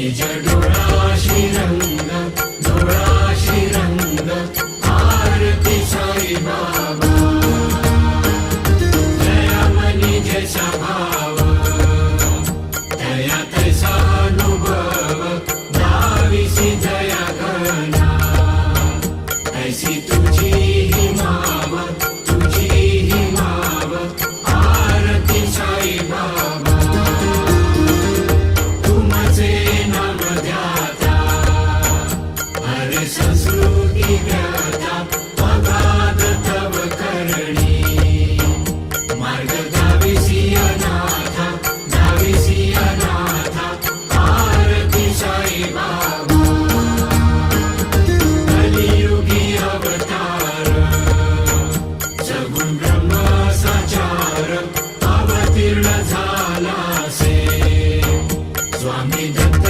निज डोळाशी रंग, डोळाशी रंग, आरती साई बाबा. जया मनी जैसा भाव, दया तैसा अनुभव, दाविसी दया घना, ऐसी तुझी ही माव, तुझी ही माव, आरती साई बाबा. संस्कृती व्याता अगाध तव करणी, मार्ग दाविसी अनाथा, दाविसी अनाथा, आरती साई बाबा. कलियुगी अवतार, सगुण ब्रह्म साचार, अवतीर्ण झाला से स्वामी दत्त